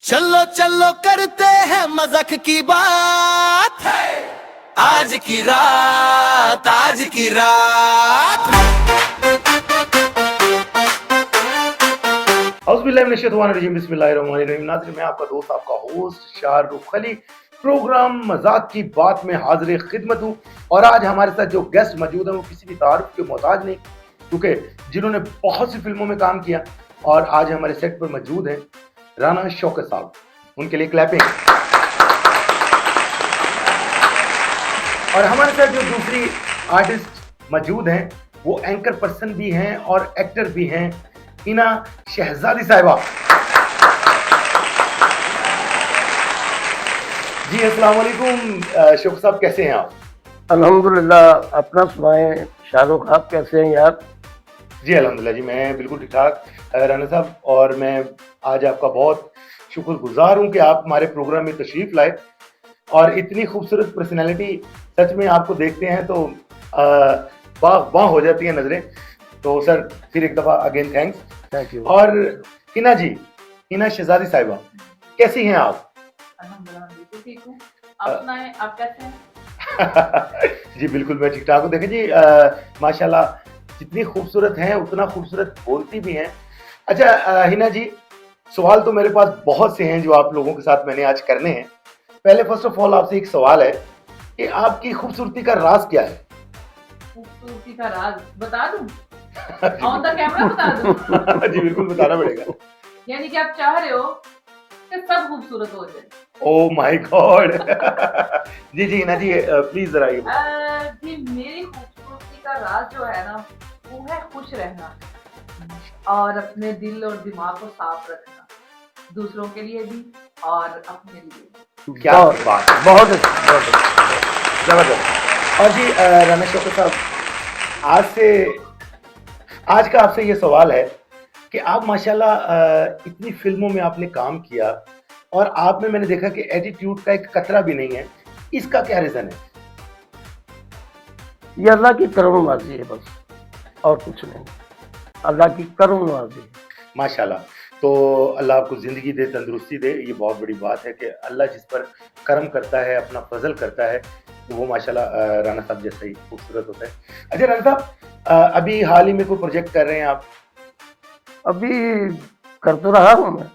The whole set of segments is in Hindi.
चलो चलो करते हैं मजाक की बात है। आज की रात, आज की रात। बिस्मिल्लाहिर्रहमानिर्रहीम। नाज़रीन, मैं आपका दोस्त, आपका होस्ट शाहरुख अली, प्रोग्राम मजाक की बात में हाजिर खिदमत हूँ। और आज हमारे साथ जो गेस्ट मौजूद हैं वो किसी भी तारुफ के मोहताज नहीं, क्योंकि जिन्होंने बहुत सी फिल्मों में काम किया और आज हमारे सेट पर मौजूद हैं राना शौकत साहब। उनके लिए क्लैपिंग। और हमारे साथ जो दूसरी आर्टिस्ट मौजूद हैं वो एंकर पर्सन भी हैं और एक्टर भी हैं, हिना शहजादी साहिबा। जी अस्सलाम वालेकुम। शौकत साहब कैसे हैं आप? अल्हम्दुलिल्लाह। अपना सुनाएं शाहरुख, आप कैसे हैं यार? जी अल्हम्दुलिल्लाह जी, मैं बिल्कुल ठीक ठाक राना साहब। और मैं आज आपका बहुत शुक्रगुजार हूँ कि आप हमारे प्रोग्राम में तशरीफ लाए और इतनी खूबसूरत पर्सनैलिटी, सच में आपको देखते हैं तो बाग हो जाती हैं नजरें। तो सर फिर एक दफ़ा अगेन थैंक्स। Thank you. और हिना जी, हिना शहजादी साहिबा, कैसी हैं आप? अल्हम्दुलिल्लाह बिल्कुल ठीक हूँ। आप सुनाएं, आप कैसे हैं? जी बिल्कुल मैं ठीक ठाक हूँ। देखें जी, माशाल्लाह जितनी खूबसूरत हैं उतना खूबसूरत बोलती भी हैं। अच्छा हिना जी, सवाल तो मेरे पास बहुत से हैं जो आप लोगों के साथ मैंने आज करने हैं। पहले फर्स्ट ऑफ ऑल आपसे एक सवाल है कि आपकी खूबसूरती का राज क्या है? खूबसूरती का राज बता दूं? ऑन द कैमरा बता दूं? जी बिल्कुल बताना पड़ेगा। यानी कि आप चाह रहे हो कि सब खूबसूरत हो जाए? Oh my God. जी जी हिना जी, प्लीज जरा ये जी, मेरी खूबसूरती का राज जो है ना वो है खुश रहना और अपने दिल और दिमाग को साफ रखना, दूसरों के लिए भी और अपने लिए। क्या बात, बहुत अच्छा, जबरदस्त। और जी राना शौकत साहब, आज का आपसे ये सवाल है कि आप माशाल्लाह इतनी फिल्मों में आपने काम किया और आप में मैंने देखा कि एटीट्यूड का एक कतरा भी नहीं है, इसका क्या रीजन है? ये अल्लाह की करम-नवाज़ी है बस, और कुछ नहीं। अल्लाह की करम-नवाज़ी है। माशाल्लाह। तो अल्लाह आपको ज़िंदगी दे, तंदुरुस्ती दे। ये बहुत बड़ी बात है कि अल्लाह जिस पर करम करता है, अपना फजल करता है, तो वो माशाल्लाह राना साहब जैसा ही खूबसूरत होता है। अच्छा राना साहब, अभी हाल ही में कोई प्रोजेक्ट कर रहे हैं आप? अभी कर तो रहा हूँ मैं,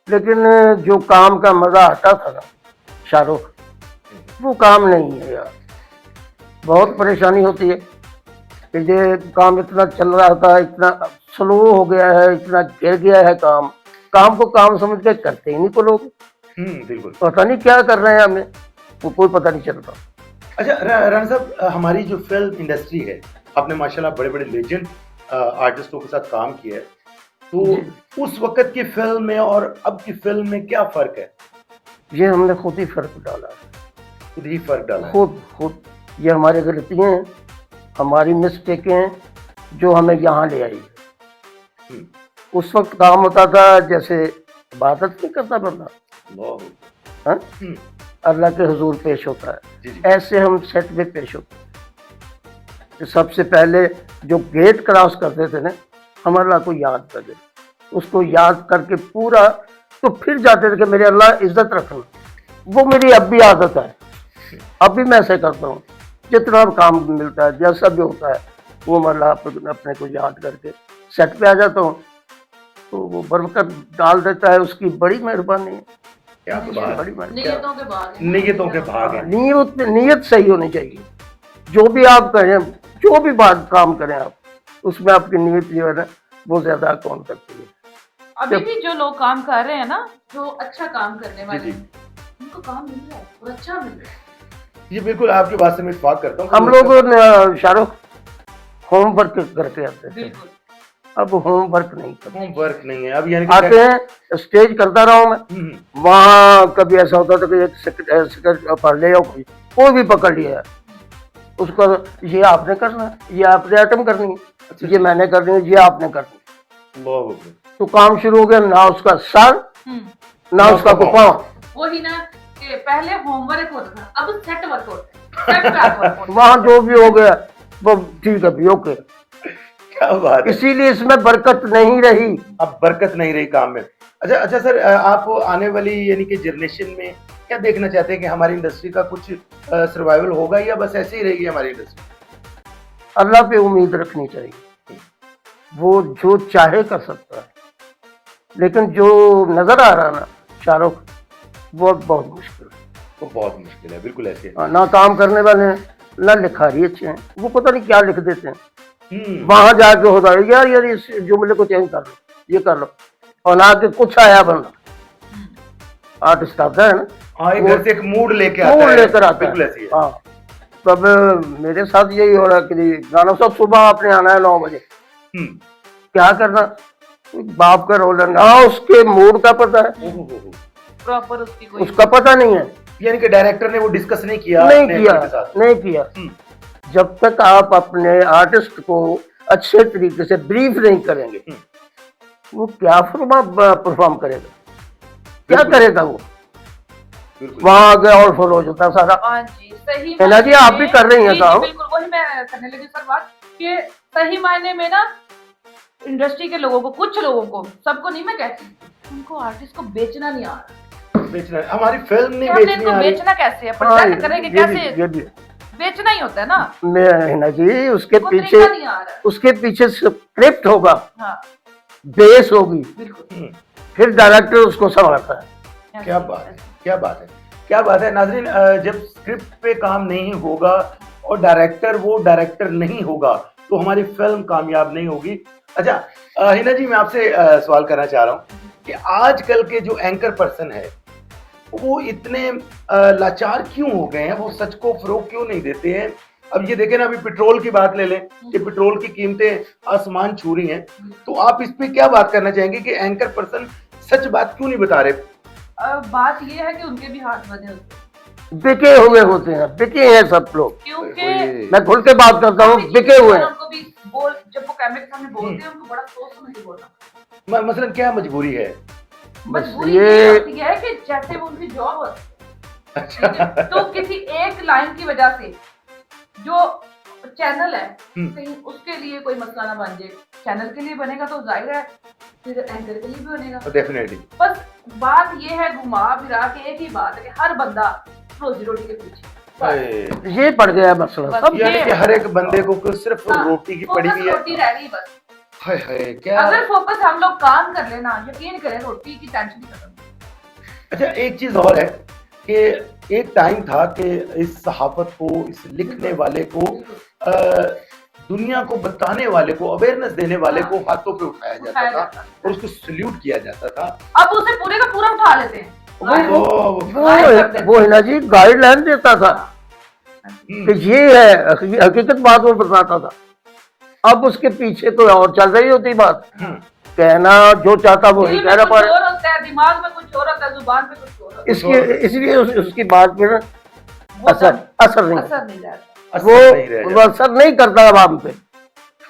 लेकिन जो काम का मज़ा आता था ना शाहरुख, वो काम नहीं है यार। बहुत परेशानी होती है कि ये काम इतना चल रहा था, इतना स्लो हो गया है, इतना गिर गया है काम को काम समझ के करते ही नहीं को लोग। बिल्कुल। पता नहीं क्या कर रहे हैं हमें, वो कोई पता नहीं चलता। अच्छा राना साहब, हमारी जो फिल्म इंडस्ट्री है, आपने माशाल्लाह बड़े बड़े लेजेंड आर्टिस्टों के साथ काम किया है, तो उस वक्त की फिल्म में और अब की फिल्म में क्या फर्क है? ये हमने खुद ही फर्क डाला है, खुद ही फर्क डाला है। खुद ये हमारी गलतियाँ हैं, हमारी मिस्टेकें हैं जो हमें यहाँ ले आई। उस वक्त काम होता था जैसे इबादत नहीं करता बंदा, हाँ? अल्लाह के हुजूर पेश होता है, जी जी। ऐसे हम सेट में पेश होते हैं। तो सबसे पहले जो गेट क्रॉस करते थे ना, हम अल्लाह को याद करते, उसको याद करके पूरा, तो फिर जाते थे कि मेरे अल्लाह इज्जत रखना। वो मेरी अब भी आदत है, अब भी मैं ऐसे करता हूँ। जितना काम मिलता है, जैसा भी होता है, वो मैं अल्लाह अपने को याद करके सेट पे आ जाता हूँ, तो वो बरकत डाल देता है। उसकी बड़ी मेहरबानी है। क्या बात, बड़ी मेहरबानी। नियतों के बाद है। नियतों के भाग हैं। नीयत सही होनी चाहिए। जो भी आप करें, जो भी बात काम करें आप, उसमें आपकी नीयत जो है ना वो ज्यादा कौन करती है। अभी भी जो लोग काम कर रहे हैं ना, जो अच्छा काम करने वाले जी, जी। हैं, उनको काम मिल रहा है और अच्छा मिल रहा है। ये बिल्कुल आपकी बात से मैं इत्तेफाक करता हूँ। हम लोग शाहरुख होमवर्क करके आते थे, बिल्कुल। अब होमवर्क नहीं करते। होमवर्क नहीं है अब, यानी कि आते हैं, स्टेज करता रहा हूँ मैं, वहाँ कभी ऐसा होता था कि एक सेकंड पढ़ ले, कोई भी पकड़ लिया है उसको, ये आपने करना है, ये आपने आइटम करनी है, ये मैंने करनी है, ये आपने करनी है। तो काम शुरू हो गया, ना उसका सर ना उसका पाँव। वही ना कि पहले होमवर्क होता था, अब सेट वर्क होता है। वहाँ जो भी हो गया वो ठीक है भी, ओके। क्या बात है, इसीलिए इसमें बरकत नहीं रही। अब बरकत नहीं रही काम में। अच्छा सर, आप आने वाली यानी कि जनरेशन में क्या देखना चाहते हैं कि हमारी इंडस्ट्री का कुछ सर्वाइवल होगा या बस ऐसे ही रहेगी हमारी इंडस्ट्री? अल्लाह पे उम्मीद रखनी चाहिए, वो जो चाहे कर सकता है, लेकिन जो नजर आ रहा ना शाहरुख, वो बहुत मुश्किल है। वो बहुत मुश्किल है, बिल्कुल ऐसे है। ना काम करने वाले हैं, ना लिखारी अच्छे हैं, वो पता नहीं क्या लिख देते हैं। हम्म, वहां जाके होता है यार इस जुमले को चेंज कर लो, ये कर लो, और ना के कुछ आया बंदा। आर्टिस्ट आता है ना, हाँ, एक घर से एक मूड लेके मूड आता है, लेकर आता बिल्कुल है। ऐसी है। हाँ, तब मेरे साथ यही हो रहा है कि गाना साहब सुबह आपने आना है 9 बजे, हम्म, क्या करना, बाप का रोल है ना, उसके मूड का पता है, ओहो। प्रॉपर उसकी कोई उसका पता नहीं है। यानी कि डायरेक्टर ने वो डिस्कस नहीं किया नहीं अपने किया, एक्टर के साथ। नहीं किया। हम्म, जब तक आप अपने आर्टिस्ट को अच्छे तरीके से ब्रीफ नहीं करेंगे, वो क्या परफॉर्म करेगा, क्या बिल्कुल। करेगा वो, बिल्कुल। वहां आगे और फॉलो हो जाता है सारा। हाँ जी, सही है ना जी, मायने आप भी में- कर रही हैं जी, काम। बिल्कुल वही मैं करने लगी सर बात कि सही मायने में ना इंडस्ट्री के लोगों को, कुछ लोगों को, सबको नहीं मैं कहती, उनको आर्टिस्ट को बेचना नहीं आ रहा। बेचना, हमारी फिल्म नहीं हमने बेचनी इनको आ रही। बेचना कैसे है, हाँ, प्रेजेंट करेंगे ये भी- कैसे, ये भी बेचना ही होता है ना, है ना जी, उसके उनको पीछे, तरीका नहीं आ रहा। उसके पीछे स्क्रिप्ट होगा, हाँ बेस होगी, बिल्कुल, फिर डायरेक्टर उसको संभालता है। क्या बात है, क्या बात है, क्या बात है। नाजरीन, जब स्क्रिप्ट पे काम नहीं होगा और डायरेक्टर वो डायरेक्टर नहीं होगा तो हमारी फिल्म कामयाब नहीं होगी। अच्छा हिना जी, मैं आपसे सवाल करना चाह रहा हूँ कि आजकल के जो एंकर पर्सन है वो इतने लाचार क्यों हो गए हैं, वो सच को फरोग क्यों नहीं देते हैं? अब ये देखें ना, अभी पेट्रोल की बात ले लें कि पेट्रोल की कीमतें आसमान छू रही हैं, तो आप इस पे क्या बात करना चाहेंगे कि एंकर पर्सन सच बात क्यों नहीं बता रहे? बात ये है कि उनके भी हाथ बंधे होते हैं, बिके हुए होते हैं, बिके हैं सब लोग, क्योंकि मैं खुल के बात करता हूँ, बिके हुए हैं। उनको भी बोल, जब वो कैमरे के सामने बोलते हैं उनको बड़ा सोच समझ के बोलना पड़ता है। मसलन क्या मजबूरी है? मजबूरी ये- ये होती है कि जैसे वो उनकी जॉब होती है, ठीक है? तो किसी एक लाइन की वजह से जो चैनल है कहीं उसके लिए कोई मसला ना बन जाए, चैनल के लिए बनेगा तो जाहिर है फिर एंकर के लिए भी बनेगा। डेफिनेटली। बस बात ये है, घुमा फिरा के एक ही बात है कि हर बंदा रोजी रोटी के पीछे, ये पड़ गया मसला बस सब। यानी कि हर एक बंदे को सिर्फ रोटी की पड़ी फोकस हुई रोटी है। रह गई बस। हाय हाय, क्या। अगर फोकस हम लोग काम कर लेना, यकीन करें रोटी की टेंशन नहीं खत्म। अच्छा, एक चीज और है कि एक टाइम था कि इस सहाफत को, इस लिखने वाले को, दुनिया को बताने वाले को, अवेयरनेस देने वाले को हाथों पे उठाया जाता था और उसको सल्यूट किया जाता था। अब उसे पूरे का पूरा उठा लेते हैं। वो है ना जी, गाइडलाइन देता था कि ये है, हकीकत बात वो बताता था। अब उसके पीछे कोई और चल रही होती बात, कहना जो चाहता वो ही दिल कह में रहा कुछ और होता है, दिमाग में कुछ और होता है, जुबान पे कुछ और होता है। इसलिए इसलिए उसकी बात पे ना वो असर नहीं असर नहीं जाता। वो असर नहीं करता आवाम पे।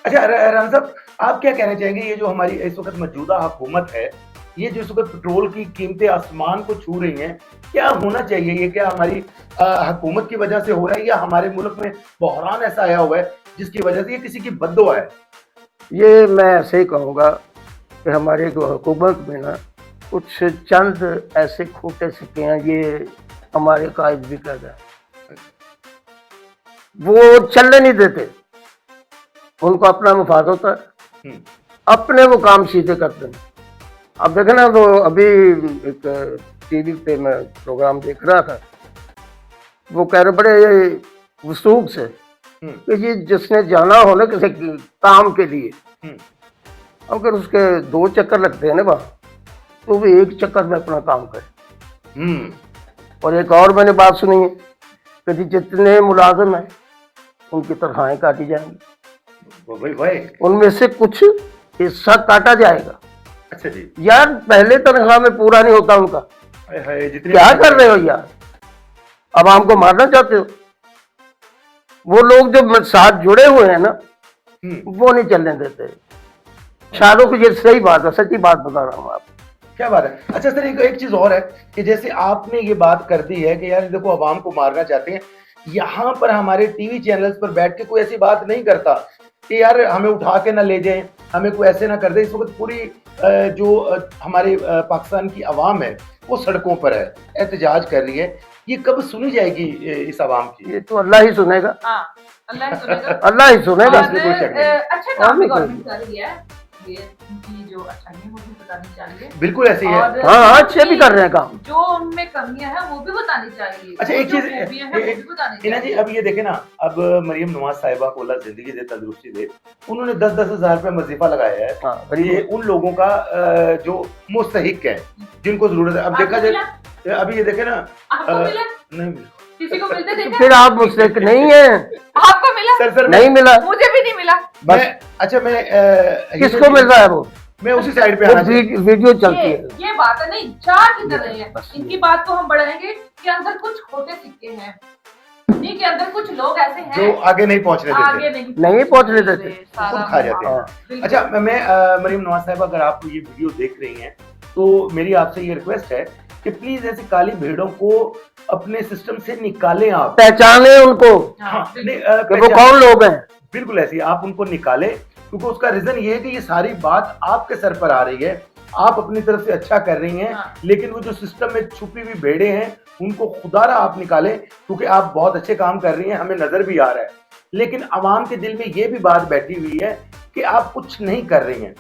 अच्छा राम साहब, आप क्या कहना चाहेंगे, ये जो हमारी इस वक्त मौजूदा हुकूमत है, ये जो इस वक्त पेट्रोल की कीमतें आसमान को छू रही हैं, क्या होना चाहिए? ये क्या हमारी हुकूमत की वजह से हो रहा है या हमारे मुल्क में बहरान ऐसा आया हुआ है जिसकी वजह से ये किसी की बद्दुआ है? ये मैं ऐसे ही कहूँगा कि हमारी हुकूमत में ना कुछ चंद ऐसे खोटे सिक्के हैं, ये हमारे कायद भी कर रहे हैं, वो चलने नहीं देते, उनको अपना मुफाद होता है, अपने वो काम सीधे करते हैं। अब देखे ना, तो अभी एक टीवी पे मैं प्रोग्राम देख रहा था, वो कह रहे बड़े वसूख से कि ये जिसने जाना हो ना किसी काम के लिए, अगर उसके 2 चक्कर लगते हैं ना वहाँ, तो वो 1 चक्कर में अपना काम करे। और एक और मैंने बात सुनी है कि जी जितने मुलाजिम हैं उनकी तनख्वाहें काटी जाएंगी, उनमें से कुछ हिस्सा काटा जाएगा। अच्छा जी। यार पहले तनख्वाह में पूरा नहीं होता उनका, क्या कर रहे हो यार, अब हमको मारना चाहते हो? वो लोग जो साथ जुड़े हुए हैं ना, वो नहीं चलने देते। शाहरुख, ये सही बात है, सच्ची बात बता रहा हूँ आपको। क्या बात है। अच्छा सर, एक चीज और है कि जैसे आपने ये बात कर दी है कि यार देखो अवाम को मारना चाहते हैं, यहाँ पर हमारे टीवी चैनल्स पर बैठ के कोई ऐसी बात नहीं करता कि यार हमें उठा के ना ले जाएं, हमें कोई ऐसे ना कर दे। इस वक्त पूरी हमारे पाकिस्तान की आवाम है वो सड़कों पर है, एहतजाज कर रही है। ये कब सुनी जाएगी इस आवाम की? ये तो अल्लाह ही सुनेगा, हाँ, अल्लाह सुनेगा। अल्लाह ही सुनेगा। इसमें कोई शक नहीं। अच्छा काम भी गवर्नमेंट कर रही है, ये उनकी जो अच्छाइयाँ वो भी बतानी चाहिए। बिल्कुल ऐसे ही है। और हाँ अच्छे भी कर रहे हैं काम। जो उनमें कमियां हैं वो भी बतानी चाहिए। अच्छा एक चीज जो खूबियां हैं वो भी बतानी इना जी, चाहिए। अब ये देखे ना, अब मरियम नवाज साहिबा को अल्लाह जिंदगी दे, तंदुरुस्ती दे, उन्होंने 10-10 हजार रुपए वजीफा लगाया है। हाँ, ये उन लोगों का जो मुस्तहिक है, जिनको जरूरत है। अब देखा आपको जाए, अभी ये देखे ना, आपको मिला? नहीं मिला। किसी को मिलते देखे? फिर आप मुझसे नहीं है, आपको मिला? सर नहीं मिला। मुझे भी नहीं मिला। बस अच्छा मैं किसको मिल रहा है वो मैं उसी साइड पे वो आना चाहिए। वीडियो चलती है। ये बात है, नहीं चार की तरह है। बस इनकी बात को हम बढ़ाएंगे कि अंदर कुछ खोटे सिक्के हैं, इन्हीं के अंदर कुछ लोग ऐसे हैं जो आगे नहीं पहुंचने देते, आगे नहीं पहुंचने देते, खुद खा जाते हैं। बिल्कुल। अच्छा मैं मरियम नवाज साहिबा, अगर आप ये वीडियो देख रही हैं तो मेरी आपसे ये रिक्वेस्ट है कि प्लीज ऐसी काली भेड़ों को अपने सिस्टम से निकालें आप। पहचाने उनको हाँ, नहीं, कि वो कौन लोग हैं। बिल्कुल ऐसी आप उनको निकालें, क्योंकि उसका रीजन ये है कि ये सारी बात आपके सर पर आ रही है। आप अपनी तरफ से अच्छा कर रही हैं, हाँ। लेकिन वो जो सिस्टम में छुपी हुई भेड़े हैं उनको खुदारा आप निकालें, क्योंकि आप बहुत अच्छे काम कर रही हैं, हमें नजर भी आ रहा है। लेकिन आवाम के दिल में ये भी बात बैठी हुई है कि आप कुछ नहीं कर रही हैं।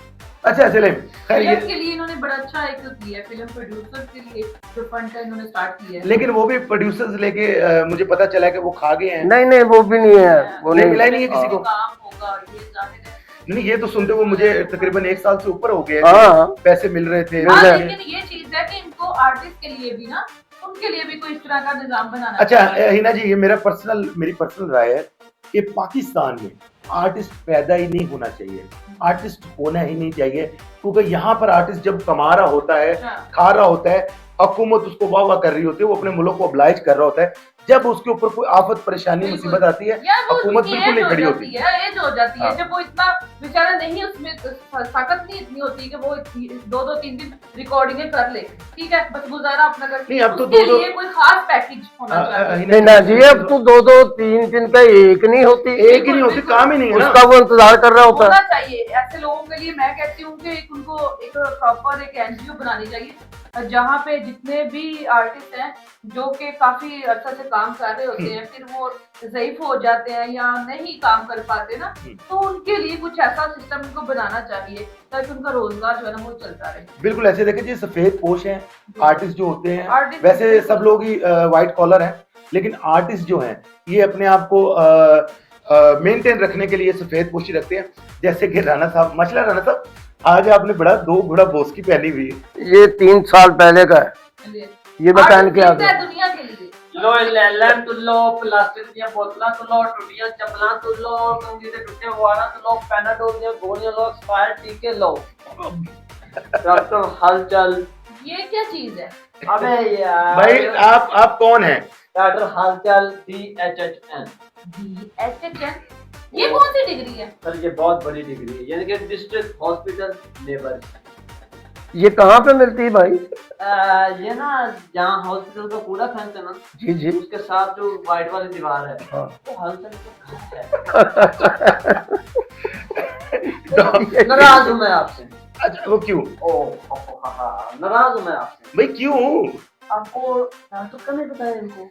अच्छा चले, खैर फिल्म ये, के लिए इन्होंने बड़ा अच्छा एक किया, फिल्म प्रोड्यूसर के लिए जो फंड का इन्होंने स्टार्ट किया है। लेकिन वो भी प्रोड्यूसर्स लेके मुझे पता चला है कि वो खा गए हैं। नहीं नहीं वो भी नहीं है, वो नहीं नहीं मिला ही नहीं है किसी को। काम होगा ये जाहिर है। नहीं, ये तो सुनते हुए मुझे तकरीबन 1 साल से ऊपर हो गया हाँ। कि पैसे मिल रहे थे। हाँ, है। लेकिन ये चीज है कि इनको आर्टिस्ट के लिए भी ना, उनके लिए भी कोई इस तरह का निजाम बनाना अच्छा चाहिए। हिना जी, ये मेरी पर्सनल राय है कि पाकिस्तान में आर्टिस्ट पैदा ही नहीं होना चाहिए, आर्टिस्ट होना ही नहीं चाहिए, क्योंकि यहाँ पर आर्टिस्ट जब कमा रहा होता है, अच्छा। खा रहा होता है, हुकूमत उसको वाह वाह कर रही होती है, वो अपने मुल्क को oblige कर रहा होता है। जब उसके ऊपर कोई आफत परेशानी बिल्कुल। मुसीबत आती है, यार वो हुकूमत उसकी बिल्कुल एज नहीं हो खड़ी जाती होती। है, एज हो जाती है, हाँ। जब वो इतना बेचारा नहीं, उसमें ताकत नहीं इतनी होती कि वो 2-2-3 दिन रिकॉर्डिंगें कर ले, ठीक है, बस गुजारा अपना कर। नहीं, अब तो उसके 2-2 लिए कोई खास पैकेज होना चाहिए। नहीं ना जी, अब तो 2-2 3 दिन का एक नहीं होती, एक ही नहीं होती, काम ही नहीं है ना। उसका वो इंतजार कर रहा होता होना है। चाहिए ऐसे लोगों के लिए। मैं कहती हूँ कि उनको एक प्रॉपर एक एनजीओ बनानी चाहिए, जहाँ पे जितने भी आर्टिस्ट हैं जो कि काफी अर्सा से काम कर रहे होते हैं, फिर वो ज़ईफ हो जाते हैं या नहीं काम कर पाते ना, तो उनके लिए कुछ ऐसा सिस्टम इनको बनाना चाहिए ताकि उनका रोजगार जो है ना वो चलता रहे। बिल्कुल ऐसे देखें जी, सफेद पोश हैं आर्टिस्ट जो होते हैं, Artist वैसे बिल्कुल। सब लोग ही व्हाइट कॉलर हैं, लेकिन आर्टिस्ट जो हैं ये अपने आप को मेंटेन रखने के लिए सफेद पोशी रखते हैं। जैसे कि राणा साहब, माशाल्लाह राणा साहब, आज आपने दो बड़ा बोस की पहनी हुई है। ये 3 साल पहले का है, ये मैं पहन के आ आर्टिस्ट है गया। दुनिया के लिए। लो लैलन तुल लो, प्लास्टिक ਦੀਆਂ ਬੋਤਲਾਂ ਤੁਲ ਲੋ, ਟੁੱਟੀਆਂ ਚੱਪਲਾਂ ਤੁਲ ਲੋ, ਕੰਗੀ ਦੇ ਟੁੱਟੇ ਵਾਲਾਂ ਤੁਲ ਲੋ, ਪੈਨਾਡੋਲ ਦੀਆਂ ਗੋਲੀਆਂ ਲੋ, ਐਕਸਪਾਇਰ ਟੀਕੇ ਲੋ। डॉक्टर हलचल, ये क्या चीज है? अबे यार भाई आप कौन हैं? डॉक्टर हलचल DHHN। DHHN ये कौन सी डिग्री है? सर ये बहुत बड़ी डिग्री है, यानी कि डिस्ट्रिक्ट हॉस्पिटल लेबर। ये कहाँ पे मिलती है भाई? ये ना जहाँ हॉस्पिटल का कूड़ा फेंकते हैं ना, जी जी। उसके साथ जो वाइट वाली दीवार है हाँ। वो हलचल का घर है। नाराज हूँ मैं आपसे। अच्छा वो क्यों नाराज हूँ मैं आपसे। भाई क्यों? आपको डॉक्टर का नहीं बताया इनको?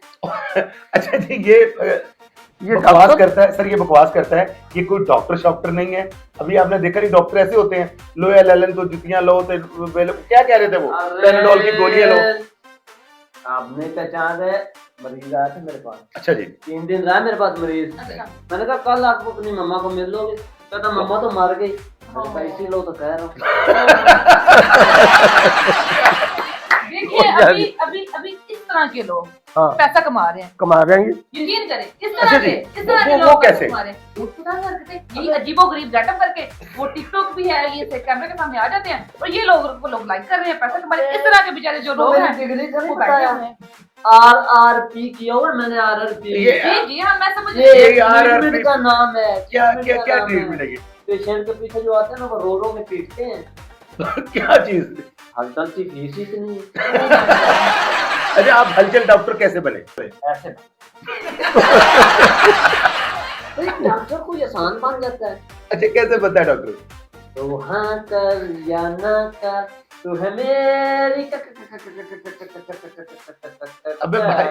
अच्छा जी, ये बकवास डॉक्टर करता है सर, ये बकवास करता है, ये कोई डॉक्टर नहीं है। अभी आपने देखा नहीं, डॉक्टर ऐसे होते हैं, लो या ललन तो जुतियां लो, तो क्या कह रहे थे वो, पैनाडोल की गोलियां लो। आपने पहचान है, मरीज आया था मेरे पास। अच्छा जी। 3 दिन रहा मेरे पास मरीज। अच्छा। मैंने कहा कल आपको अपनी मम्मा को मिल लोगे? कहता मम्मा तो मर गई। मैंने कहा इसी लो तो कह रहा हूँ। देखिए अभी इस तरह के लोग हाँ पैसा कमा रहे हैं, कमा रहे हैं। यकीन करें इस अच्छा तरह जी, के, इस तरह के वो लोग कैसे? कमा रहे हैं। वो खुदा करते यही अजीबोगरीब गेटअप करके, वो टिकटॉक भी है, ये से कैमरे के सामने आ जाते हैं और ये लोग लाइक कर रहे हैं, पैसा कमा रहे हैं। इस तरह के बेचारे जो लोग हैं डिग्री का नहीं वो बैठे बताया। हुए हैं। RRP किया हुआ है मैंने, RRP। ये जी हाँ, मैं समझ ये रही ये एक RRP ट्रीटमेंट का नाम है। क्या ट्रीटमेंट क्या का क्या नाम है। ट्रीटमेंट है ये? पेशेंट के पीछे जो आते हैं ना वो रो के पीटते हैं। क्या चीज? हलचल की फीस ही इतनी है। अच्छा आप हलचल डॉक्टर कैसे बने? ऐसे तो डॉक्टर कोई आसान बन जाता है। अच्छा कैसे पता है डॉक्टर? तो हाँ कर या ना कर, तू है मेरी अबे भाई।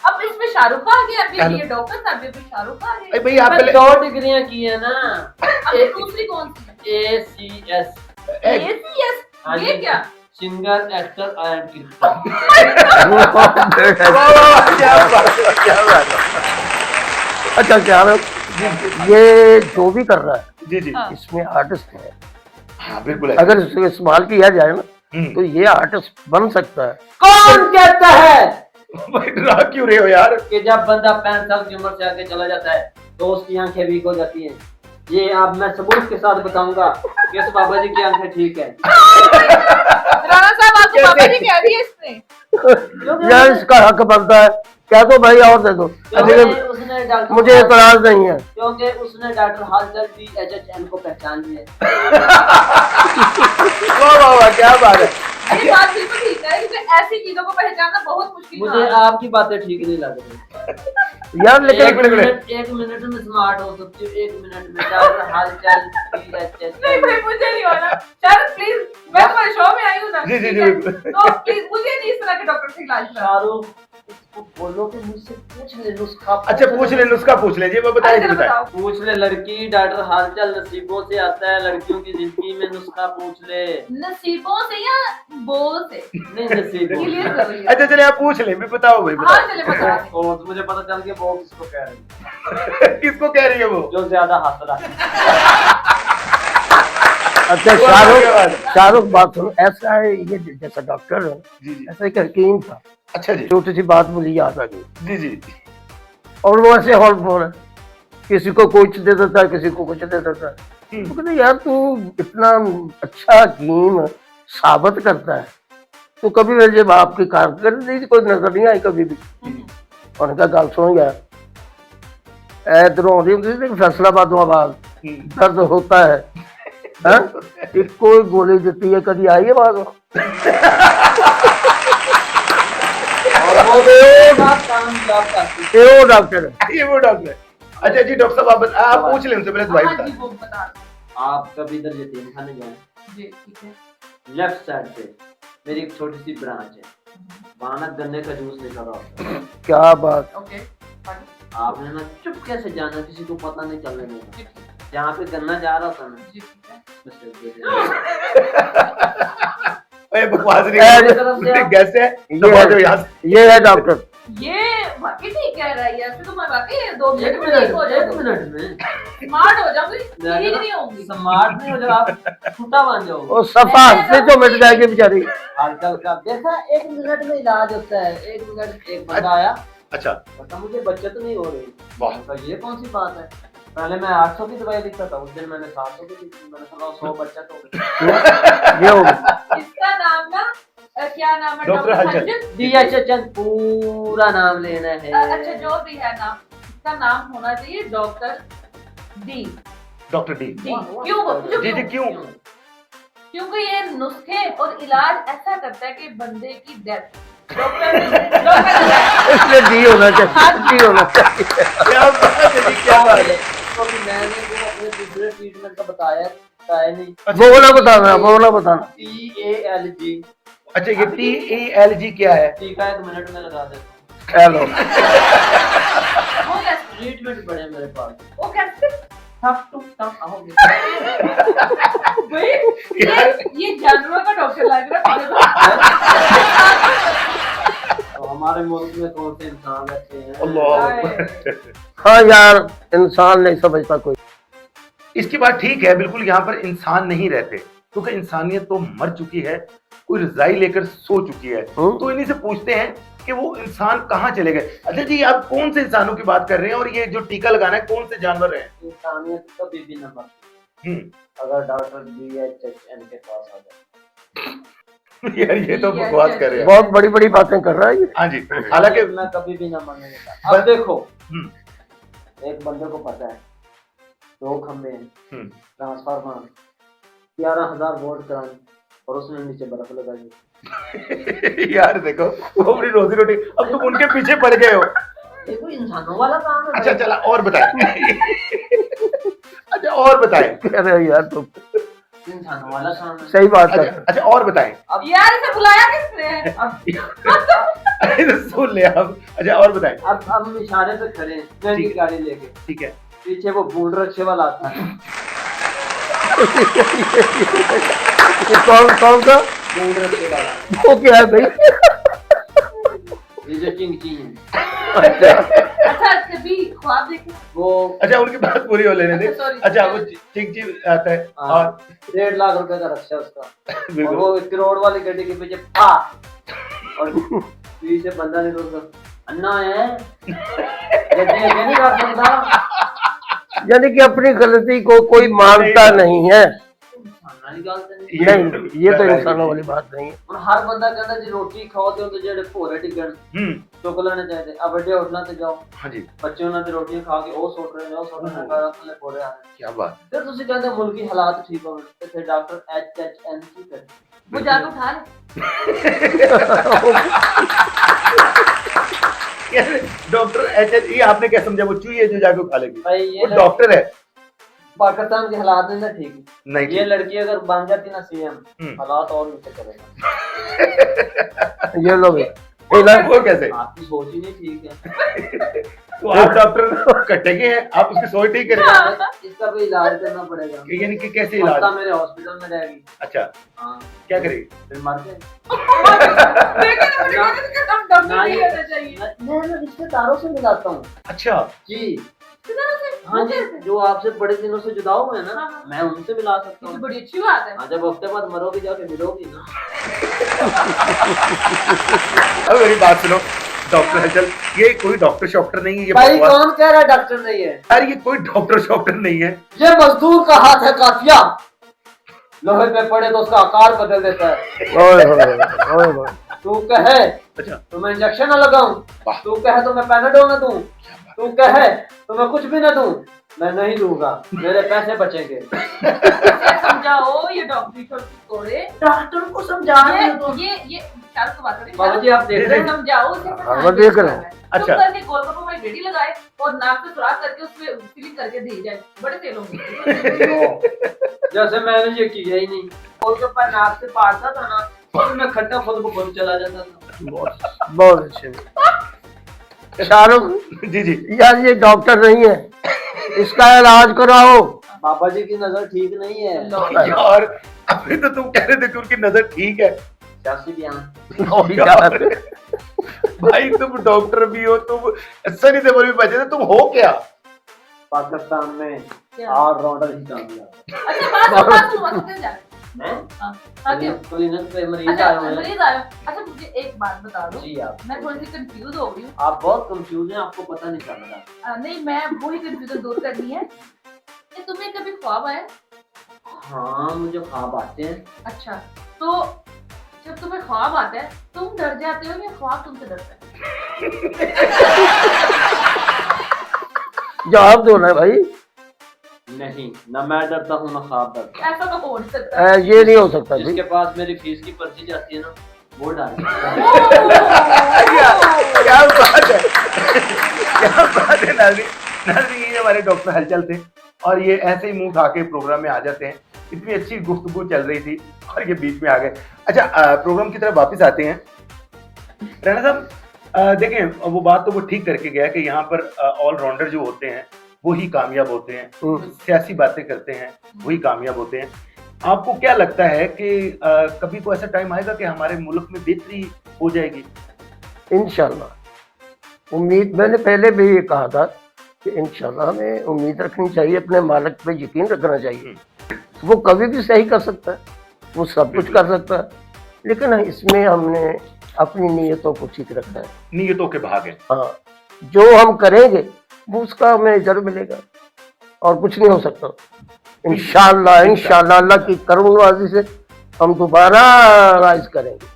अब इसमें शाहरुख का आ गया, अभी ये डॉक्टर साहब भी शाहरुख का आ अरे गया। भाई आप पहले 2 डिग्रियां की है ना, अब दूसरी कौन सी है? ACS, ACS, हाँ ये जी। क्या? Singer actor and cricketer. वाह, वाह, क्या बात है, क्या बात है। अच्छा क्या ये जो भी कर रहा है जी जी हाँ। इसमें आर्टिस्ट है, हाँ बिल्कुल है। अगर इसको इस्तेमाल किया जाए ना तो ये आर्टिस्ट बन सकता है। कौन कहता है भाई डरा क्यों रहे हो यार? कि जब बंदा 65 साल की उम्र से आगे चला जाता है तो उसकी आंखें वीक हो जाती हैं? ये अब मैं सबूत के साथ बताऊंगा कि इस बाबा जी की आंखें ठीक है। राणा साहब आपको बाबा जी कह दिया इसने? यार इसका हक बनता है, कह दो भाई और दे दो, क्योंकि उसने डॉक्टर मुझे इतराज नहीं है। क्योंकि उसने डॉक्टर हालचल BHHN को पहचान लिया। वाह वाह वाह, क्या बात है। ये बात बिल्कुल ठीक है कि ऐसी चीजों को पहचानना बहुत मुश्किल मुझे है। आपकी बातें ठीक नहीं लग रही। यार लेकिन एक मिनट में स्मार्ट हो सकती हूँ, 1 मिनट में डॉक्टर हालचाल नहीं भाई मुझे नहीं होना। सर प्लीज, मैं तुम्हारे शो में आई हूँ ना, जी, जी, ठीक जी, है? बिल्कुल। तो प्लीज मुझे नहीं इस तरह के डॉक्टर से इलाज करा। शाहरुख, इसको बोलो कि मुझसे पूछ ले नुस्खा। अच्छा पूछ ले, नुस्खा पूछ ले जी, वो बताइए जी, अच्छा, बताइए। बताओ। पूछ ले लड़की, डॉक्टर हालचाल नसीबों से आता है, लड़कियों की जिंदगी में नुस्खा पूछ ले। नसीबों से या बोल से? नहीं नसीबों क्लियर कर रही है। अच्छा चले आप पूछ ले, भी बताओ भाई, हाँ बताओ। चले बता दे। और मुझे पता चल गया वो किसको कह रही है, किसको कह रही है वो? जो ज्यादा हंस रहा है। अच्छा शाहरुख बात सुनो, ऐसा है ये जैसा डॉक्टर है जी जी। ऐसा एक हकीम था, अच्छा जी छोटी सी बात मुझे याद आ गई, जी जी। और वो ऐसे हेल्पफुल है, किसी को कुछ दे देता है, किसी को कुछ दे देता है। तो कहते यार तू इतना अच्छा हकीम साबित करता है, तो कभी मेरे जब आपकी कारकर्दगी कोई नजर नहीं आई कभी भी। उनका गल सुन गया इधरों फैसलाबाद आवाज दर्द होता है, हाँ? कोई गोली देती है, कभी आई है बात? और वो बात कामयाब करती है। ये वो डॉक्टर है। ये वो डॉक्टर है। अच्छा जी डॉक्टर साहब आप पूछ लें उनसे पहले दवाई हाँ बता। जी वो बता दो। आप कभी इधर यतीम खाने जाए, जी ठीक है। लेफ्ट साइड पे मेरी एक छोटी सी ब्रांच है, वहां ना गन्ने का जूस निकल रहा होता है। क्या बात, ओके fine, आपने ना चुपके से जाना, किसी को पता नहीं चलने देना। जी ठीक है। जहाँ पे गन्ना जा रहा था ना, जी ठीक है। मिस्टर दे अरे बकवास मेरी तरफ से नहीं, आप- गैस है ये दबा है। दो यहाँ से। ये है डॉक्टर। ये वाकई ठीक कह रहा है यार, तो मैं वाकई 2 एक मिनट में ठीक हो मिनट जाऊंगी, में स्मार्ट हो जाऊंगी, ठीक नहीं होंगी। स्मार्ट नहीं हो जब आप छूटा बन जाओगे। वो सफा से तो मिट जाएगी बेचारी। आजकल का देखा 1 मिनट में इलाज होता है। 1 मिनट, एक बंदा आया, अच्छा बता मुझे बचत नहीं हो रही। वाह। मैंने कहा, ये कौन सी बात है? पहले मैं 800 की दवाई लिखता था, उस दिन मैंने 700 की लिखी। मैंने कहा 100 बचत हो गई। ये हो गया। इसका नाम ना क्या नाम है? डॉक्टर हलचल। हलचल? DHHN पूरा नाम लेना है। अच्छा जो भी है नाम, इसका नाम होना चाहिए doctor D. Doctor D. D वाह, वाह। क्यों? जी जी क्यों? क्योंकि ये नुस्खे और इलाज ऐसा करता है कि बंदे की डेथ डॉक्टर इसलिए डी होना चाहिए, डी होना चाहिए। क्या बात है जी, क्या बात है। तो अभी मैंने वो अपने दूसरे ट्रीटमेंट का बताया नहीं। बोला बताना, बोला बताना। TALG अच्छा ये TALG क्या है? टीका 1 मिनट में लगा देता हेलो, वो कैसे? हूँ। ट्रीटमेंट बड़े मेरे पास। वो कैसे? टफ टू टफ आओगे। भाई ये जानवरों का डॉक्टर लग रहा है। तो हमारे मुल्क में कौन से इंसान रहते हैं? अल्लाह। हाँ यार इंसान नहीं समझता कोई। इसकी बात ठीक है, बिल्कुल यहाँ पर इंसान नहीं रहते क्योंकि इंसानियत तो मर चुकी है, कोई रजाई लेकर सो चुकी है। तो इन्हीं से पूछते हैं कि वो इंसान कहाँ चले गए। अच्छा जी आप कौन से इंसानों की बात कर रहे हैं और ये जो टीका लगाना है कौन से जानवर हैं? इंसानियत कभी भी न मरती हम्म। अगर डॉक्टर DHHN के पास आ जाए। यार ये तो बकवास कर रहे हैं। बहुत बड़ी बड़ी बातें कर रहा है ये। हाँ जी हालांकि मैं कभी भी न मरने देता। अब देखो, हम्म, एक बंदे को पता है 2 खंबे हैं, हम्म। ट्रांसफार्मर 11,000 वोल्ट करानी, और उसने नीचे बर्फ लगा दी। यार देखो वो अपनी रोजी रोटी, अब तुम उनके पीछे पड़ गए हो। ये कोई इंसानों वाला काम है? अच्छा चला और बताएं। अच्छा और बताएं। कह रहे हो यार तुम, इंसानों वाला काम है। सही बात है। अच्छा और बताएं। अब यार इसे बुलाया किसने? अरे तो सुन ले अब। अच्छा और बताएं। अब हम इशारे पे खड़े हैं, महंगी ठीक है। गाड़ी लेके, ठीक है। पीछे वो बूढ़ रक्षे वाला आता है, ये कौन कौन सा? बूढ़ रक्षे वाला, वो क्या है भाई? ये जो चिंग चिंग है, अच्छा, अच्छा कभी ख्वाब देखे? वो अच्छा उनकी बात पूरी हो लेने दे। अच्छा, sorry। अच्छा वो चिक चिक आता है हाँ, और 1.5 लाख रुपए का रक्षा उसका, और बिल्कुल। वो 1 करोड़ वाली गड्डी के पीछे पा, और पीछे बंदा नहीं रोकता, अन्ना है ये नहीं कर सकता। यानी कि अपनी गलती को कोई मानता नहीं है। खाना निकालते नहीं। नहीं, ये तो इंसानों वाली बात नहीं है। और हर बंदा कहता जी रोटी खाओ तो जेड़े भोरे टिकन चुक लेने चाहिए। अब बड़े होटलों ते जाओ, हाँ जी बच्चे उन्होंने रोटियां खा के ਉਹ ਸੁੱਟ ਰਹੇ ਨੇ ਉਹ ਸੁੱਟ ਰਹੇ ਨੇ ਘਰਾਂ ਥੱਲੇ ਪੋੜੇ ਆ ਰਹੇ क्या बात। ਫਿਰ ਤੁਸੀਂ ਕਹਿੰਦੇ ਮੁਲਕੀ ਹਾਲਾਤ ਠੀਕ ਹੋਣ ਤੇ ਫਿਰ ਡਾਕਟਰ HHN ਕੀ ਕਰੇ? वो जाकर उठा ले। डॉक्टर एच ये आपने क्या समझा? वो चूही है जो जाके खा लेगी? भाई वो ये डॉक्टर है पाकिस्तान के हालात नहीं ना ठीक। नहीं ये लड़की अगर बन जाती ना CM, हम्म। हालात और नीचे चलेगा। ये लोग वो कैसे? आपकी सोच ही नहीं ठीक है। तो आप डॉक्टर कटेंगे हैं, आप उसकी सोच ठीक करेंगे। इसका भी इलाज करना पड़ेगा। यानी कि कैसे हफ्ता इलाज? मेरे हॉस्पिटल में रहेगी। अच्छा हाँ, क्या करेगी? फिर मर जाएगी। देखो ना, मुझे कहते थे कि हम डॉक्टर नहीं होना चाहिए। मैं रिश्तेदारों से मिलाता हूँ अच्छा जी। किधर से? हाँ वो जी, कैसे? जो आपसे बड़े दिनों से जुदा हुए हैं ना, हाँ, हाँ। मैं उनसे मिला सकता ये तो हूँ। बड़ी अच्छी बात है। हाँ, जब हफ्ते बाद मरोगी जाके मिलोगी ना। अब मेरी बात सुनो डॉक्टर हलचल, ये कोई डॉक्टर शॉक्टर नहीं है, ये भाई बकवास। कौन कह रहा है डॉक्टर नहीं है? यार ये कोई डॉक्टर शॉक्टर नहीं है। ये मजदूर का हाथ है काफिया, लोहे पे पड़े तो उसका आकार बदल देता है। ओए होए, ओए होए। तू कहे अच्छा तो मैं इंजेक्शन न लगाऊं, वाह। तू कहे तो मैं पैनाडोल न दूं, तू कहे तो मैं कुछ भी न दूं, मैं नहीं दूंगा, मेरे पैसे बचेंगे। इसे समझाओ ये डॉक्टरी छोड़े। डॉक्टर को समझा ये शायद तो बात करें। बाबा जी आप देख रहे हैं? समझाओ उसे। हाँ, मैं देख रहा हूँ। अच्छा। तुम करके गोलगप्पे में रेडी लगाए और नाक से सुराख करके उसमें फिलिंग करके दी जाए, बड़े तेल होंगे। जैसे मैंने ये किया ही नहीं, गोलगप्पा नाक से पाड़ता था ना, और मैं खट्टा खुद ब खुद चला जाता था। बहुत अच्छे। शाहरुख जी जी यार ये डॉक्टर नहीं है, इसका इलाज कराओ। बाबा जी की नजर ठीक नहीं है। यार अभी तो तुम कह रहे थे कि उनकी नजर ठीक है। सियासी बयान। ओ यार, भाई तुम डॉक्टर भी हो, तुम सनी देओल भी बचे थे, तुम हो क्या? पाकिस्तान में क्या? ऑलराउंडर ही कामयाब। अच्छा बात सुनो जा। हैं? हाँ, आगे। क्लिनिक पे मरीज अच्छा आए हुए हैं। मरीज आया। अच्छा मुझे एक बात बता दो। जी आप मैं थोड़ी सी कंफ्यूज हो गई हूँ। आप बहुत कंफ्यूज हैं, आपको पता नहीं चल रहा। नहीं मैं वही कंफ्यूजन दूर करनी है कि तुम्हें कभी ख्वाब आया? हाँ मुझे ख्वाब आते हैं। अच्छा तो जब तुम्हें ख्वाब आता है तुम डर जाते हो या ख्वाब तुमसे डरता है? जवाब दो ना भाई। नहीं, ना मैं डरता हूँ ना ख्वाब डरता। ऐसा तो हो नहीं सकता। ये नहीं हो सकता जिसके भाई। पास मेरी फीस की पर्ची जाती है ना, वो डर। क्या बात है, क्या बात है नाज़रीन। नाज़रीन ये हमारे डॉक्टर हलचल थे और ये ऐसे ही मुंह उठा के प्रोग्राम में आ जाते हैं। इतनी अच्छी गुफ्तगू चल रही थी और ये बीच में आ गए। अच्छा प्रोग्राम की तरफ वापस आते हैं। राणा साहब देखें, वो बात तो वो ठीक करके गया कि यहाँ पर ऑलराउंडर जो होते हैं वो ही कामयाब होते हैं, सियासी बातें करते हैं वही कामयाब होते हैं। आपको क्या लगता है कि कभी को ऐसा टाइम आएगा कि हमारे मुल्क में बेहतरी हो जाएगी? इंशाल्लाह उम्मीद, मैंने पहले भी ये कहा था कि इंशाल्लाह हमें उम्मीद रखनी चाहिए, अपने मालिक पे यकीन रखना चाहिए। वो कभी भी सही कर सकता है, वो सब कुछ कर सकता है, लेकिन इसमें हमने अपनी नीयतों को ठीक रखना है। नीयतों के भाग हैं। हाँ, जो हम करेंगे वो उसका हमें जरूर मिलेगा और कुछ नहीं हो सकता। इंशाल्लाह इंशाल्लाह अल्लाह की करुणवाजी से हम दोबारा राइज करेंगे,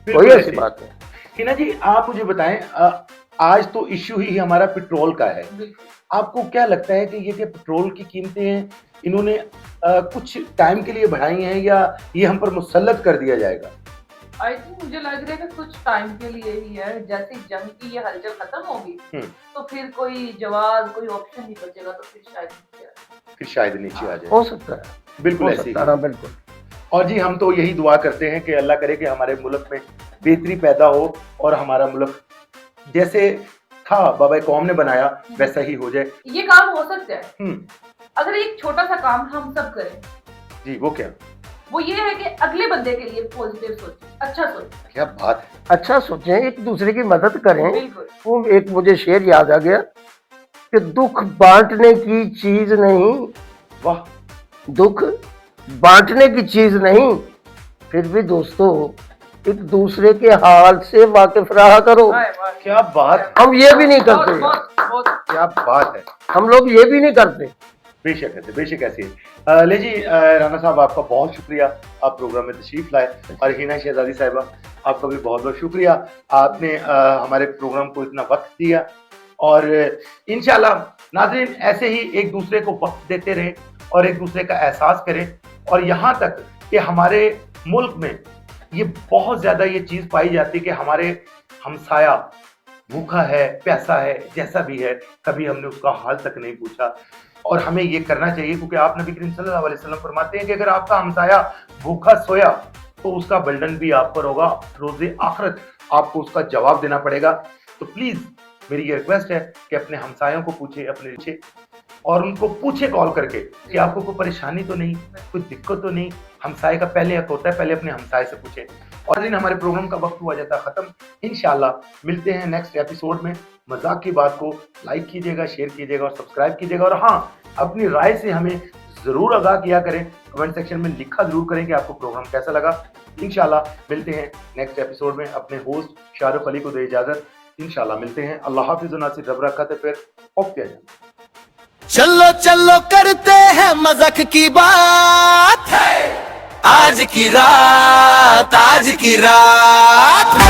कोई ऐसी बात नहीं। हिना जी आप मुझे बताएं, आज तो इश्यू ही हमारा पेट्रोल का है। आपको क्या लगता है कि ये जो पेट्रोल की कीमतें हैं इन्होंने कुछ टाइम के लिए बढ़ाई हैं या ये हम पर मुसल्लत कर दिया जाएगा? आई थिंक मुझे लग रहा है कि कुछ टाइम के लिए ही है, जैसे ही जंग की ये हलचल खत्म होगी तो फिर कोई जवाब, कोई ऑप्शन नहीं बचेगा, तो फिर शायद नीचे आ जाए। फिर शायद नीचे आ जाए। हो सकता है, बिल्कुल हो ऐसे ही। सकता है, हाँ, बिल्कुल। और जी हम तो यही दुआ करते हैं कि अल्लाह करे कि हमारे मुल्क में बेहतरी पैदा हो और हमारा मुल्क जैसे था बाबा कौम ने बनाया वैसा ही हो जाए। ये काम हो सकता है हम्म, अगर एक छोटा सा काम हम सब करें। जी वो क्या? वो ये है कि अगले बंदे के लिए पॉजिटिव सोचें, अच्छा सोचें। क्या बात है। अच्छा सोचें, एक दूसरे की मदद करें। बिल्कुल। वो एक मुझे शेर याद आ गया कि दुख बांटने की चीज नहीं, वाह। दुख बांटने की चीज नहीं, फिर भी दोस्तों एक दूसरे के हाल से वाकिफ रहा करो। वाह, वाह। क्या बात। हम ये भी नहीं बहुत, करते, बहुत, बहुत। क्या बात है। हम लोग ये भी नहीं करते। बेशक ऐसे, बेशक ऐसे। ले जी राना साहब आपका बहुत शुक्रिया, आप प्रोग्राम में तशरीफ लाए। और हिना शहजादी साहिबा आपका भी बहुत बहुत शुक्रिया, आपने हमारे प्रोग्राम को इतना वक्त दिया। और इंशाल्लाह नाज़रीन ऐसे ही एक दूसरे को वक्त देते रहें और एक दूसरे का एहसास करें। और यहाँ तक कि हमारे मुल्क में ये बहुत ज़्यादा ये चीज़ पाई जाती है कि हमारे हमसाया भूखा है, प्यासा है, जैसा भी है, कभी हमने उसका हाल तक नहीं पूछा। और हमें ये करना चाहिए क्योंकि आप नबी करीम सल्लल्लाहु अलैहि वसल्लम फरमाते हैं कि अगर आपका हमसाया भूखा सोया तो उसका बर्डन भी आप पर होगा, रोज़े आखिरत आपको उसका जवाब देना पड़ेगा। तो प्लीज़ मेरी ये रिक्वेस्ट है कि अपने हमसायों को पूछे, अपने पूछे और उनको पूछे कॉल करके कि आपको कोई परेशानी तो नहीं, कोई दिक्कत तो नहीं। हमसाये का पहले हक होता है, पहले अपने हमसाये से पूछे। और दिन हमारे प्रोग्राम का वक्त हुआ जाता खत्म। इंशाल्लाह मिलते हैं नेक्स्ट एपिसोड में। मजाक की बात को लाइक कीजिएगा, शेयर कीजिएगा और सब्सक्राइब कीजिएगा। और हाँ, अपनी राय से हमें जरूर आगाह किया करें, कमेंट सेक्शन में लिखा जरूर करें कि आपको प्रोग्राम कैसा लगा। इंशाल्लाह मिलते हैं नेक्स्ट एपिसोड में। अपने होस्ट शाहरुख अली को दे इजाजत। इंशाल्लाह मिलते हैं। अल्लाह हाफिज़ व नासिर रब रखा। फिर ओके। चलो चलो करते हैं मजाक की बात, आज की रात, आज की रात।